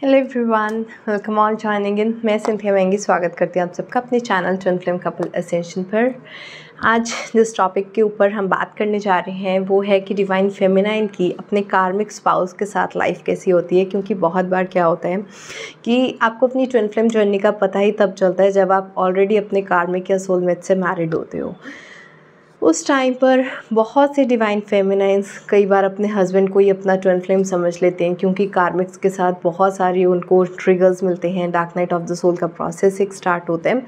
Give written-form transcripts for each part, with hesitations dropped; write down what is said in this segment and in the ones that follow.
Hello everyone, welcome all joining in. मैं Cynthia महंगी स्वागत करती हूँ आप सबका अपने channel twin flame couple ascension पर। आज जिस टॉपिक के ऊपर हम बात करने जा रहे हैं वो है कि डिवाइन फेमिनाइन की अपने कार्मिक स्पाउस के साथ लाइफ कैसी होती है। क्योंकि बहुत बार क्या होता है कि आपको अपनी ट्विन फ्लेम जर्नी का पता ही तब चलता है जब आप ऑलरेडी अपने कार्मिक या सोलमेट से मैरिड होते हो। उस टाइम पर बहुत से डिवाइन फेमिनाइंस कई बार अपने हस्बैंड को ही अपना ट्विन फ्लेम समझ लेते हैं, क्योंकि कार्मिक्स के साथ बहुत सारी उनको ट्रिगर्स मिलते हैं। Dark night of the soul का प्रोसेस एक स्टार्ट होता है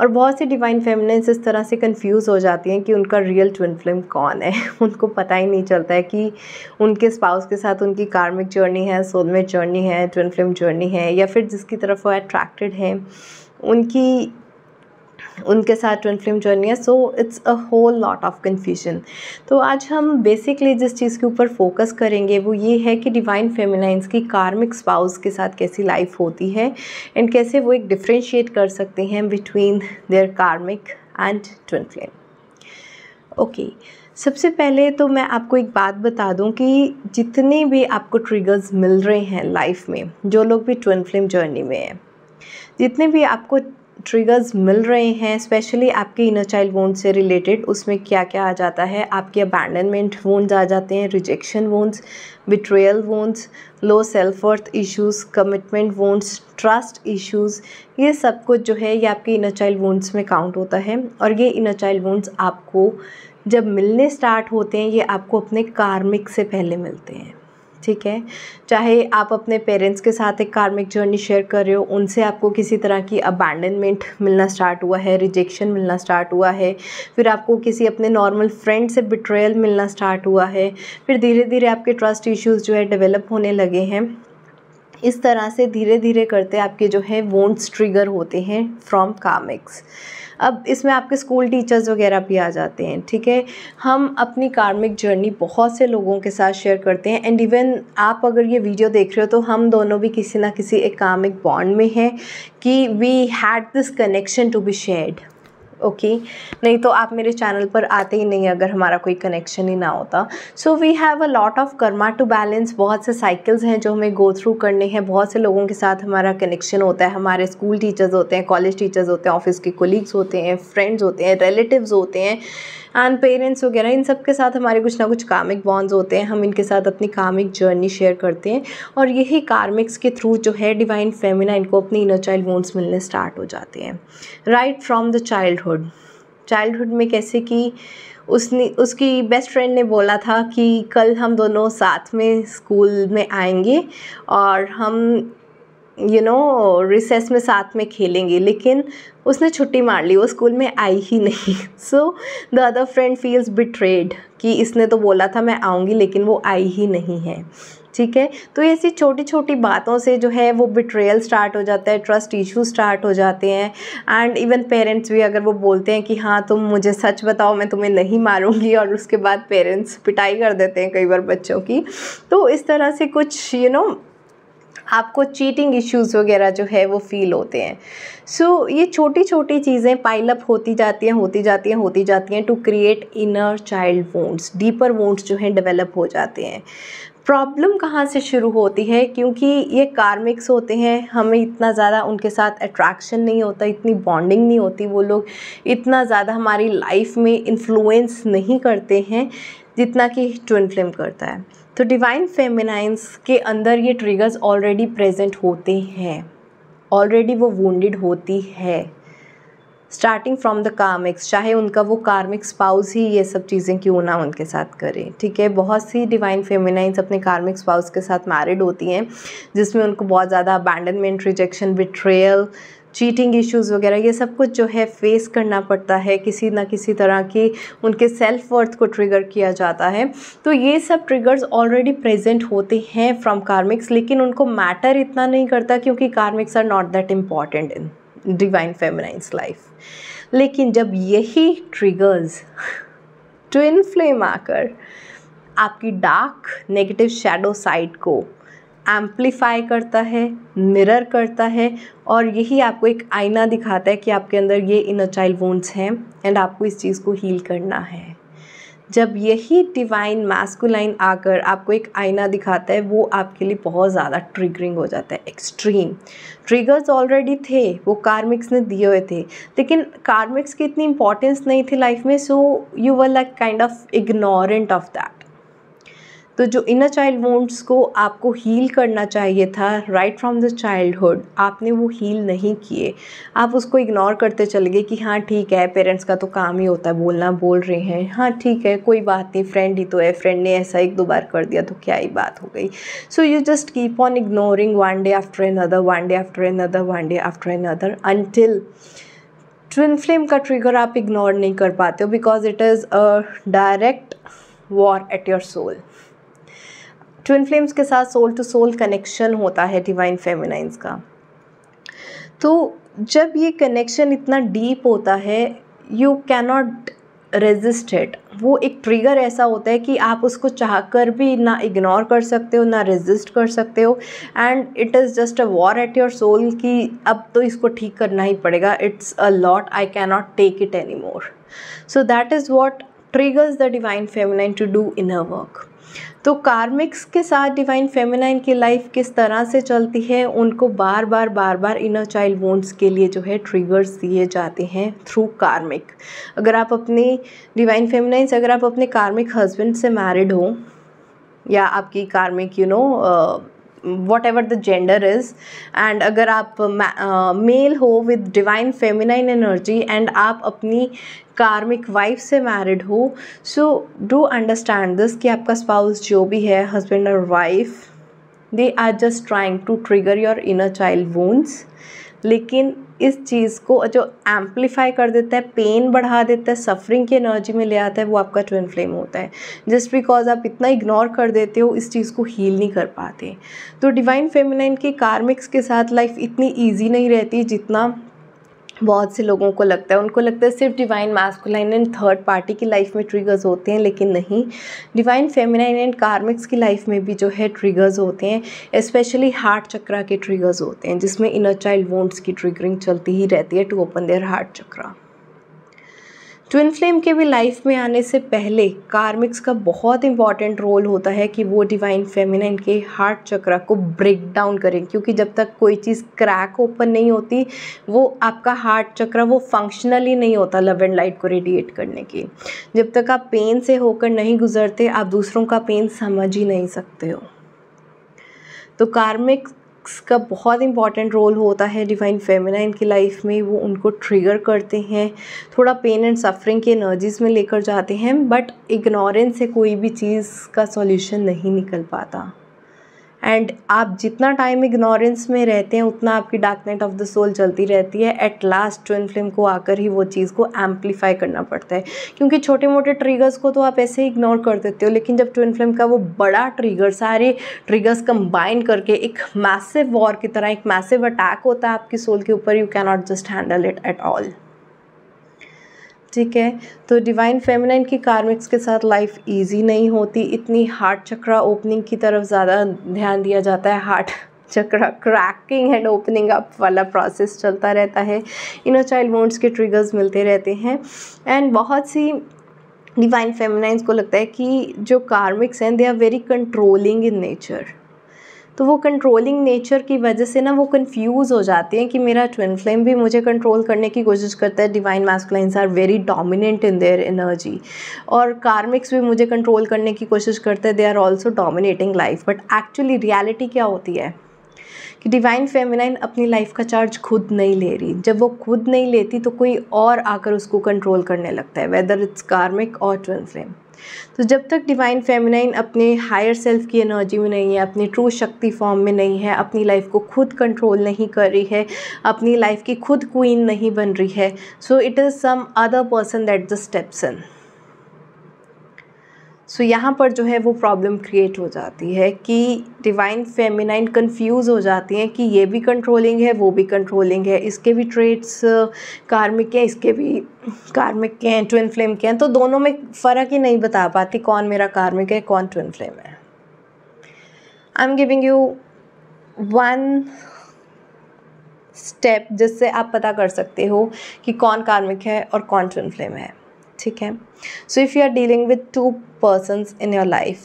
और बहुत सी डिवाइन फेमिनाइंस इस तरह से कंफ्यूज हो जाती हैं कि उनका रियल ट्विन फ्लेम कौन है। उनको पता ही नहीं चलता है कि उनके स्पाउस के साथ उनकी कार्मिक जर्नी है, सोलमेट जर्नी है, ट्विन फ्लेम जर्नी है, या फिर जिसकी तरफ वो अट्रैक्टेड है उनके साथ ट्विन फ्लेम जर्नी है। So it's a whole lot of confusion. तो आज हम बेसिकली जिस चीज़ के ऊपर फोकस करेंगे वो ये है कि डिवाइन फेमिनाइंस की कार्मिक स्पाउस के साथ कैसी लाइफ होती है एंड कैसे वो एक डिफ्रेंशिएट कर सकते हैं बिटवीन देयर कार्मिक एंड ट्विन फ्लेम। ओके, सबसे पहले तो मैं आपको एक बात बता दूं कि जितने भी आपको ट्रिगर्स मिल रहे हैं लाइफ में, जो लोग भी ट्विन फ्लेम जर्नी में हैं, जितने भी आपको ट्रिगर्स मिल रहे हैं स्पेशली आपके इनर चाइल्ड वोंड से रिलेटेड, उसमें क्या क्या आ जाता है। आपके अबैंडनमेंट वोंड्स आ जाते हैं, rejection wounds, betrayal wounds, low self worth issues, commitment wounds, trust issues, ये सब कुछ जो है ये आपके इनर चाइल्ड वोंड्स में काउंट होता है। और ये इनर चाइल्ड वोंड्स आपको जब मिलने स्टार्ट होते हैं ये आपको अपने कार्मिक से पहले मिलते हैं, ठीक है। चाहे आप अपने पेरेंट्स के साथ एक कार्मिक जर्नी शेयर कर रहे हो, उनसे आपको किसी तरह की अबैंडनमेंट मिलना स्टार्ट हुआ है, रिजेक्शन मिलना स्टार्ट हुआ है, फिर आपको किसी अपने नॉर्मल फ्रेंड से बिट्रेयल मिलना स्टार्ट हुआ है, फिर धीरे धीरे आपके ट्रस्ट इश्यूज़ जो है डेवलप होने लगे हैं। इस तरह से धीरे धीरे करते आपके जो है वोंड्स ट्रिगर होते हैं फ्रॉम कार्मिक्स। अब इसमें आपके स्कूल टीचर्स वगैरह भी आ जाते हैं, ठीक है। हम अपनी कार्मिक जर्नी बहुत से लोगों के साथ शेयर करते हैं एंड इवन आप अगर ये वीडियो देख रहे हो तो हम दोनों भी किसी ना किसी एक कार्मिक बॉन्ड में हैं कि we had this connection to be shared. Okay, नहीं तो आप मेरे चैनल पर आते ही नहीं अगर हमारा कोई कनेक्शन ही ना होता। So we have a lot of karma to balance. बहुत से साइकिल्स हैं जो हमें गो थ्रू करने हैं। बहुत से लोगों के साथ हमारा कनेक्शन होता है। हमारे स्कूल टीचर्स होते हैं, कॉलेज टीचर्स होते हैं, ऑफिस के कोलीग्स होते हैं, फ्रेंड्स होते हैं, रिलेटिव्स होते हैं एंड पेरेंट्स वगैरह। इन सब के साथ हमारे कुछ ना कुछ कार्मिक बॉन्ड्स होते हैं। हम इनके साथ अपनी कार्मिक जर्नी शेयर करते हैं और यही कार्मिक्स के थ्रू जो है डिवाइन फेमिनाइन को अपनी इनर चाइल्ड वोंड्स मिलने स्टार्ट हो जाते हैं राइट फ्रॉम द चाइल्डहुड में। कैसे कि उसकी बेस्ट फ्रेंड ने बोला था कि कल हम दोनों साथ में स्कूल में आएंगे और हम रिसेस में साथ में खेलेंगे, लेकिन उसने छुट्टी मार ली, वो स्कूल में आई ही नहीं। So the other friend feels betrayed कि इसने तो बोला था मैं आऊँगी लेकिन वो आई ही नहीं है, ठीक है। तो ऐसी छोटी छोटी बातों से जो है वो बिट्रेयल स्टार्ट हो जाता है, ट्रस्ट इशू स्टार्ट हो जाते हैं एंड इवन पेरेंट्स भी अगर वो बोलते हैं कि हाँ तुम मुझे सच बताओ मैं तुम्हें नहीं मारूंगी, और उसके बाद पेरेंट्स पिटाई कर देते हैं कई बार बच्चों की। तो इस तरह से कुछ आपको चीटिंग इश्यूज़ वगैरह जो है वो फील होते हैं। सो ये छोटी छोटी चीज़ें पाइल अप होती जाती हैं to create inner child wounds. Deeper wounds जो हैं डेवलप हो जाते हैं। प्रॉब्लम कहाँ से शुरू होती है, क्योंकि ये कार्मिक्स होते हैं, हमें इतना ज़्यादा उनके साथ अट्रैक्शन नहीं होता, इतनी बॉन्डिंग नहीं होती, वो लोग इतना ज़्यादा हमारी लाइफ में इन्फ्लुएंस नहीं करते हैं जितना कि ट्विन फ्लेम करता है। तो डिवाइन फेमिनाइंस के अंदर ये ट्रिगर्स ऑलरेडी प्रेजेंट होते हैं, ऑलरेडी वो वुंडेड होती है स्टार्टिंग फ्रॉम द कार्मिक्स। चाहे उनका वो कार्मिक स्पाउस ही ये सब चीज़ें क्यों ना उनके साथ करें, ठीक है। बहुत सी डिवाइन फेमिनाइंस अपने कार्मिक स्पाउस के साथ मैरिड होती हैं जिसमें उनको बहुत ज़्यादा abandonment, rejection, betrayal, cheating issues वगैरह ये सब कुछ जो है फेस करना पड़ता है। किसी ना किसी तरह की उनके सेल्फ वर्थ को ट्रिगर किया जाता है। तो ये सब ट्रिगर्स ऑलरेडी प्रेजेंट होते हैं फ्रॉम कार्मिक्स, लेकिन उनको मैटर इतना नहीं करता क्योंकि karmics are not that important in divine feminines life. लेकिन जब यही ट्रिगर्स ट्विन फ्लेम आकर आपकी डार्क नेगेटिव शैडो साइड को एम्पलीफाई करता है, मिरर करता है, और यही आपको एक आईना दिखाता है कि आपके अंदर ये इनर चाइल्ड वुंड्स हैं एंड आपको इस चीज़ को हील करना है, जब यही डिवाइन मैस्कुलाइन आकर आपको एक आईना दिखाता है, वो आपके लिए बहुत ज़्यादा ट्रिगरिंग हो जाता है, एक्सट्रीम। ट्रिगर्स ऑलरेडी थे, वो कार्मिक्स ने दिए हुए थे, लेकिन कार्मिक्स की इतनी इंपॉर्टेंस नहीं थी लाइफ में, so you were like kind of ignorant of that. तो जो इनर चाइल्ड वुंड्स को आपको हील करना चाहिए था राइट फ्रॉम द चाइल्डहुड, आपने वो हील नहीं किए। आप उसको इग्नोर करते चले गए कि हाँ ठीक है, पेरेंट्स का तो काम ही होता है बोलना, बोल रहे हैं, हाँ ठीक है कोई बात नहीं, फ्रेंड ही तो है, फ्रेंड ने ऐसा 1-2 बार कर दिया तो क्या ही बात हो गई। So you just keep on ignoring one day after another, one day after another, one day after another, until twin flame का ट्रिगर आप इग्नोर नहीं कर पाते हो, because it is a direct war at your soul. Twin flames के साथ soul to soul connection होता है डिवाइन फेमिनाइंस का। तो जब ये कनेक्शन इतना डीप होता है, you can not resist it. वो एक ट्रिगर ऐसा होता है कि आप उसको चाहकर भी ना इग्नोर कर सकते हो, ना रेजिस्ट कर सकते हो, and it is just a war at your soul कि अब तो इसको ठीक करना ही पड़ेगा, it's a lot, I can not take it any more. So that is what triggers the divine feminine to do inner work. तो karmics के साथ डिवाइन फेमिनाइन की लाइफ किस तरह से चलती है, उनको बार बार इनर चाइल्ड वुंड्स के लिए जो है ट्रिगर्स दिए जाते हैं थ्रू कार्मिक। अगर आप अपने डिवाइन फेमिनाइन से, अगर आप अपने कार्मिक हस्बैंड से मैरिड हो, या आपकी कार्मिक what ever the gender is, and अगर आप मेल हो with divine feminine energy and आप अपनी कार्मिक वाइफ से मैरिड हो, सो डू अंडरस्टैंड दिस कि आपका स्पाउस जो भी है, हस्बैंड और wife, they are just trying to trigger your inner child wounds. लेकिन इस चीज़ को जो एम्पलीफाई कर देता है, पेन बढ़ा देता है, सफरिंग की एनर्जी में ले आता है, वो आपका ट्विन फ्लेम होता है। जस्ट बिकॉज आप इतना इग्नोर कर देते हो, इस चीज़ को हील नहीं कर पाते। तो डिवाइन फेमिनाइन की कार्मिक्स के साथ लाइफ इतनी ईजी नहीं रहती जितना बहुत से लोगों को लगता है। उनको लगता है सिर्फ divine masculine and third party की लाइफ में ट्रिगर्स होते हैं, लेकिन नहीं, डिवाइन फेमिनाइन एंड कार्मिक्स की लाइफ में भी जो है ट्रिगर्स होते हैं। स्पेशली हार्ट चक्रा के ट्रिगर्स होते हैं, जिसमें इनर चाइल्ड वुंड्स की ट्रिगरिंग चलती ही रहती है to open their heart chakra. Twin flame के भी लाइफ में आने से पहले कार्मिक्स का बहुत इंपॉर्टेंट रोल होता है कि वो डिवाइन फेमिनाइन के हार्ट चक्रा को ब्रेक डाउन करें, क्योंकि जब तक कोई चीज़ क्रैक ओपन नहीं होती, वो आपका हार्ट चक्रा वो फंक्शनल ही नहीं होता लव एंड लाइट को रेडिएट करने की। जब तक आप पेन से होकर नहीं गुजरते, आप दूसरों का पेन समझ ही नहीं सकते हो। तो कार्मिक्स का बहुत इंपॉर्टेंट रोल होता है डिवाइन फेमिनाइन की लाइफ में। वो उनको ट्रिगर करते हैं, थोड़ा पेन एंड सफरिंग की एनर्जीज़ में लेकर जाते हैं, बट इग्नोरेंस से कोई भी चीज़ का सॉल्यूशन नहीं निकल पाता। एंड आप जितना टाइम इग्नोरेंस में रहते हैं, उतना आपकी dark night of the soul चलती रहती है। एट लास्ट ट्विन फ्लेम को आकर ही वो चीज़ को एम्पलीफाई करना पड़ता है, क्योंकि छोटे मोटे ट्रिगर्स को तो आप ऐसे ही इग्नोर कर देते हो, लेकिन जब ट्विन फ्लेम का वो बड़ा ट्रिगर, सारे ट्रिगर्स कंबाइन करके एक मैसिव वॉर की तरह, एक मैसिव अटैक होता है आपकी सोल के ऊपर, you can not just handle it at all. ठीक है, तो डिवाइन फेमिनाइन की कार्मिक्स के साथ लाइफ इजी नहीं होती। इतनी हार्ट चक्रा ओपनिंग की तरफ ज़्यादा ध्यान दिया जाता है। Heart chakra cracking and opening up वाला प्रोसेस चलता रहता है। इनर चाइल्ड वुंड्स के ट्रिगर्स मिलते रहते हैं। एंड बहुत सी डिवाइन फेमिनाइंस को लगता है कि जो कार्मिक्स हैं, they are very controlling in nature. तो वो कंट्रोलिंग नेचर की वजह से ना वो कंफ्यूज हो जाते हैं कि मेरा ट्विन फ्लेम भी मुझे कंट्रोल करने की कोशिश करता है, divine masculines are very dominant in their energy, और कार्मिक्स भी मुझे कंट्रोल करने की कोशिश करते हैं, they are also dominating life. But actually reality क्या होती है कि डिवाइन फेमिनाइन अपनी लाइफ का चार्ज खुद नहीं ले रही। जब वो खुद नहीं लेती तो कोई और आकर उसको कंट्रोल करने लगता है, वेदर इट्स कार्मिक और ट्विन फ्लेम। तो जब तक डिवाइन फेमिनाइन अपने हायर सेल्फ की एनर्जी में नहीं है, अपनी ट्रू शक्ति फॉर्म में नहीं है, अपनी लाइफ को खुद कंट्रोल नहीं कर रही है, अपनी लाइफ की खुद क्वीन नहीं बन रही है, so it is some other person that the steps in. So यहाँ पर जो है वो प्रॉब्लम क्रिएट हो जाती है कि डिवाइन फेमिनाइन कंफ्यूज हो जाती हैं कि ये भी कंट्रोलिंग है, वो भी कंट्रोलिंग है, इसके भी ट्रेट्स कार्मिक हैं, इसके भी कार्मिक के हैं, ट्विन फ्लेम के हैं, तो दोनों में फ़र्क ही नहीं बता पाती कौन मेरा कार्मिक है, कौन ट्विन फ्लेम है। I am giving you one step जिससे आप पता कर सकते हो कि कौन कार्मिक है और कौन ट्विन फ्लेम है। ठीक है। So if you are dealing with 2 persons in your life,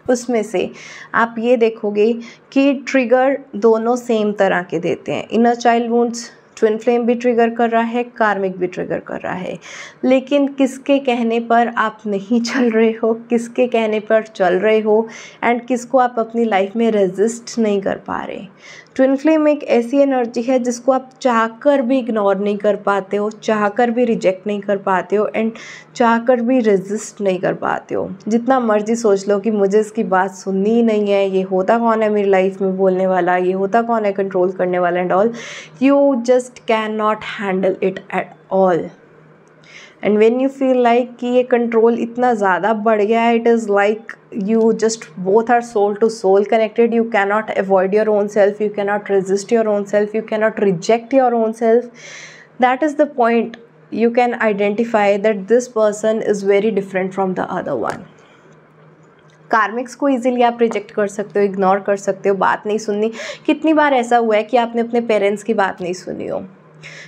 उसमें से आप ये देखोगे कि ट्रिगर दोनों सेम तरह के देते हैं। Inner child wounds twin flame भी ट्रिगर कर रहा है, कार्मिक भी ट्रिगर कर रहा है, लेकिन किसके कहने पर आप नहीं चल रहे हो, किसके कहने पर चल रहे हो, एंड किसको आप अपनी लाइफ में रेजिस्ट नहीं कर पा रहे। ट्विन फ्लेम एक ऐसी एनर्जी है जिसको आप चाहकर भी इग्नोर नहीं कर पाते हो, चाहकर भी रिजेक्ट नहीं कर पाते हो, एंड चाहकर भी रेजिस्ट नहीं कर पाते हो। जितना मर्जी सोच लो कि मुझे इसकी बात सुननी ही नहीं है, ये होता कौन है मेरी लाइफ में बोलने वाला, ये होता कौन है कंट्रोल करने वाला and all, you just can not handle it at all. And when you feel like कि ये कंट्रोल इतना ज़्यादा बढ़ गया है, it is like you just both are soul to soul connected. You cannot avoid your own self, you cannot resist your own self, you cannot reject your own self. That is the point you can identify that this person is very different from the other one. Karmics को easily आप reject कर सकते हो, ignore कर सकते हो, बात नहीं सुननी। कितनी बार ऐसा हुआ है कि आपने अपने पेरेंट्स की बात नहीं सुनी हो,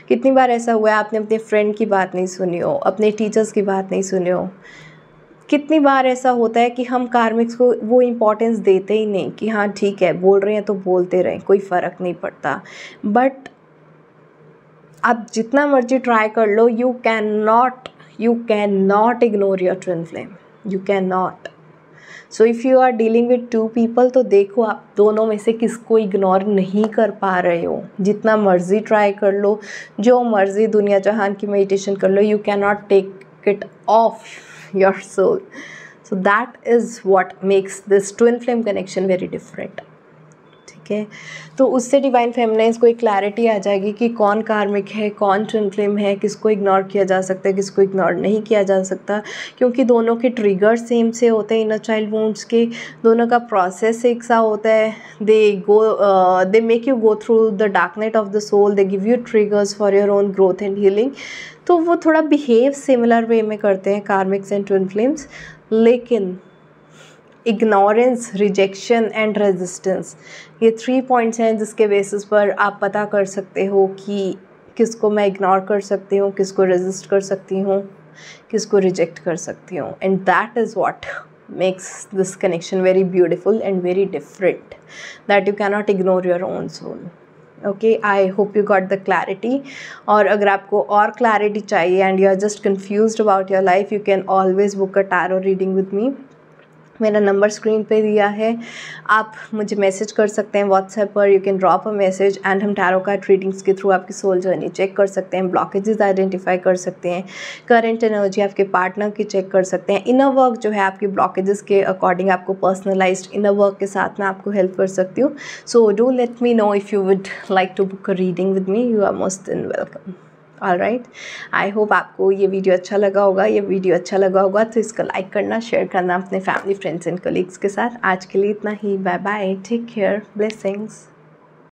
कितनी बार ऐसा हुआ है आपने अपने फ्रेंड की बात नहीं सुनी हो, अपने टीचर्स की बात नहीं सुनी हो। कितनी बार ऐसा होता है कि हम कार्मिक्स को वो इम्पोर्टेंस देते ही नहीं कि हाँ ठीक है, बोल रहे हैं तो बोलते रहें, कोई फ़र्क नहीं पड़ता। बट आप जितना मर्जी ट्राई कर लो, you can not ignore your twin flame, you can not. So if you are dealing with 2 people, तो देखो आप दोनों में से किसको इग्नोर नहीं कर पा रहे हो। जितना मर्जी ट्राई कर लो, जो मर्जी दुनिया जहान की मेडिटेशन कर लो, you can not take it off your soul. So that is what makes this twin flame connection very different. ठीक है, तो उससे डिवाइन फेमिनाइन्स को एक क्लैरिटी आ जाएगी कि कौन कार्मिक है, कौन ट्विन फ्लेम है, किसको इग्नोर किया जा सकता है, किसको इग्नोर नहीं किया जा सकता, क्योंकि दोनों के ट्रिगर सेम से होते हैं। इनर चाइल्ड वुंड्स के दोनों का प्रोसेस एक सा होता है। They make you go through the dark night of the soul, they give you triggers for your own growth and healing. तो वो थोड़ा बिहेव सिमिलर वे में करते हैं कार्मिक्स एंड ट्विन फ्लेम्स, लेकिन इग्नोरेंस, रिजेक्शन एंड रेजिस्टेंस, ये 3 points हैं जिसके बेसिस पर आप पता कर सकते हो कि किसको मैं इग्नोर कर सकती हूँ, किसको रेजिस्ट कर सकती हूँ, किसको रिजेक्ट कर सकती हूँ। And that is what makes this connection very beautiful and very different, that you cannot ignore your own soul. Okay, I hope you got the clarity. और अगर आपको और clarity चाहिए and you are just confused about your life, you can always book a tarot reading with me. मेरा number screen पे दिया है, आप मुझे मैसेज कर सकते हैं व्हाट्सएप पर, you can drop a message and हम टैरो कार्ड रीडिंग्स के थ्रू आपकी सोल जर्नी चेक कर सकते हैं, ब्लॉकेजेस आइडेंटिफाई कर सकते हैं, करंट एनर्जी आपके पार्टनर की चेक कर सकते हैं। इनर वर्क जो है आपकी ब्लॉकेजेस के अकॉर्डिंग आपको पर्सनलाइज्ड इनर वर्क के साथ मैं आपको हेल्प कर सकती हूँ। So do let me know if you would like to book a reading with me, you are most in welcome. All right, I hope आपको ये वीडियो अच्छा लगा होगा। तो इसको लाइक करना, शेयर करना अपने फैमिली, फ्रेंड्स एंड कलीग्स के साथ। आज के लिए इतना ही, bye bye, take care, blessings.